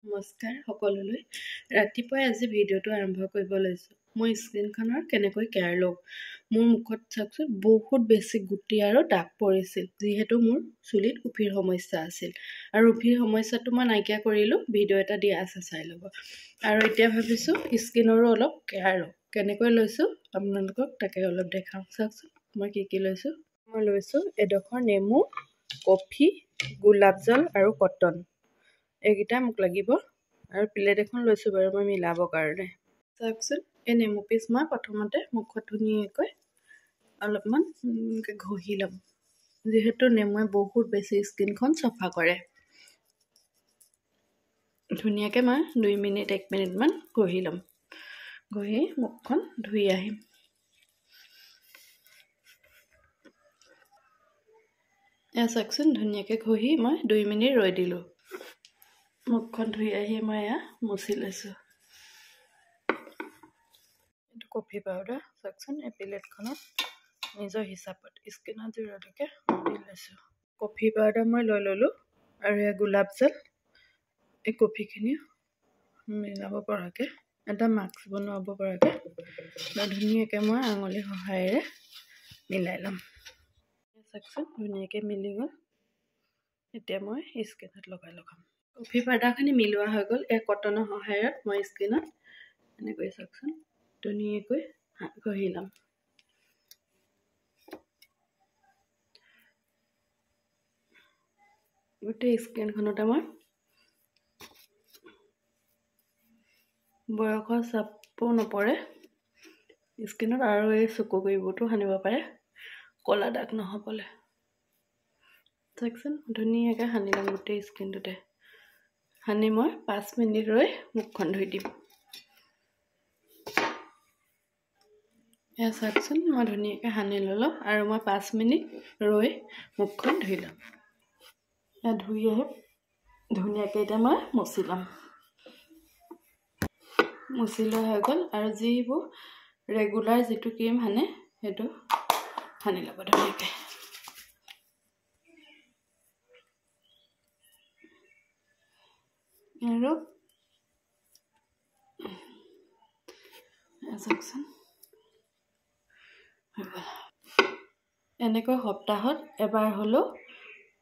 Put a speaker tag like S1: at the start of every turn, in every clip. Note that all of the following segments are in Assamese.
S1: নমস্কাৰ সকলোলৈ ৰাতিপুৱাই আজি ভিডিঅ'টো আৰম্ভ কৰিব লৈছোঁ মই স্কিনখনৰ কেনেকৈ কেয়াৰ লওঁ মোৰ মুখত চাওকচোন বহুত বেছি গুটি আৰু দাগ পৰিছিল যিহেতু মোৰ চুলিত উফিৰ সমস্যা আছিল আৰু উফিৰ সমস্যাটো মই নাইকিয়া কৰিলোঁ ভিডিঅ' এটা দিয়া আছে চাই ল'ব আৰু এতিয়া ভাবিছোঁ স্কিনৰো অলপ কেয়াৰ লওঁ কেনেকৈ লৈছোঁ আপোনালোকক তাকে অলপ দেখাওঁ চাওকচোন মই কি লৈছোঁ মই লৈছোঁ এডোখৰ নেমু কফি গোলাপ জল আৰু কটন এইকেইটা মোক লাগিব আৰু প্লেট এখন লৈছোঁ বাৰু মই মিলাবৰ কাৰণে চাওকচোন এই নেমু পিচ মই প্ৰথমতে মুখত ধুনীয়াকৈ অলপমান ঘঁহি ল'ম যিহেতু নেমুৱে বহুত বেছি স্কিনখন চাফা কৰে ধুনীয়াকৈ মই 2 মিনিট 1 মিনিটমান ঘঁহি ল'ম ঘঁহি মুখখন ধুই আহিম এয়া চাওকচোন ধুনীয়াকৈ ঘঁহি মই 2 মিনিট ৰৈ দিলোঁ মুখখন ধুই আহি মই এয়া মুচি লৈছোঁ এইটো কফি পাউডাৰ চাওকচোন এই প্লেটখনত নিজৰ হিচাপত স্কিনত জোৰালৈকে দি লৈছোঁ কফি পাউডাৰ মই লৈ ল'লোঁ আৰু এয়া গোলাপ জল এই কফিখিনি মিলাব পৰাকৈ এটা মাস্ক বনাব পৰাকৈ ধুনীয়াকৈ মই আঙুলিৰ সহায়েৰে মিলাই ল'ম চাওকচোন ধুনীয়াকৈ মিলি গ'ল এতিয়া মই স্কিনত লগাই লগাম কফি পাউডাৰখিনি মিলোৱা হৈ গ'ল এই কটনৰ সহায়ত মই স্কিনত এনেকৈ চাওকচোন ধুনীয়াকৈ ঘঁহি ল'ম গোটেই স্কিনখনতে মই বয়সৰ চাপো নপৰে স্কিনত আৰু এই চকু গুৰিবোৰতো সানিব পাৰে ক'লা দাগ নহ'বলৈ চাওকচোন ধুনীয়াকৈ সানি ল'ম গোটেই স্কিনটোতে সানি মই 5 মিনিট ৰৈ মুখখন ধুই দিম এয়া চাওকচোন মই ধুনীয়াকৈ সানি ল'লোঁ আৰু মই 5 মিনিট ৰৈ মুখখন ধুই ল'ম এয়া ধুই আহি ধুনীয়াকৈ এতিয়া মই মুচি ল'ম মুচি লোৱা হৈ গ'ল আৰু যিবোৰ ৰেগুলাৰ যিটো ক্ৰীম সানে সেইটো সানি ল'ব ধুনীয়াকৈ আৰু চাওকচোন এনেকৈ সপ্তাহত এবাৰ হ'লেও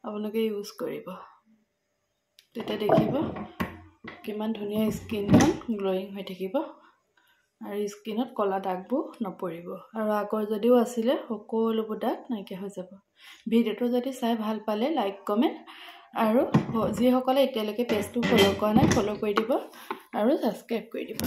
S1: আপোনালোকে ইউজ কৰিব তেতিয়া দেখিব কিমান ধুনীয়া স্কিনখন গ্ল'য়িং হৈ থাকিব আৰু স্কিনত ক'লা দাগবোৰ নপৰিব আৰু আগৰ যদিও আছিলে সকলোবোৰ দাগ নাইকিয়া হৈ যাব ভিডিঅ'টো যদি চাই ভাল পালে লাইক কমেণ্ট আৰু যিসকলে এতিয়ালৈকে পেজটো ফ'ল' কৰা নাই ফ'ল' কৰি দিব আৰু ছাবস্ক্ৰাইব কৰি দিব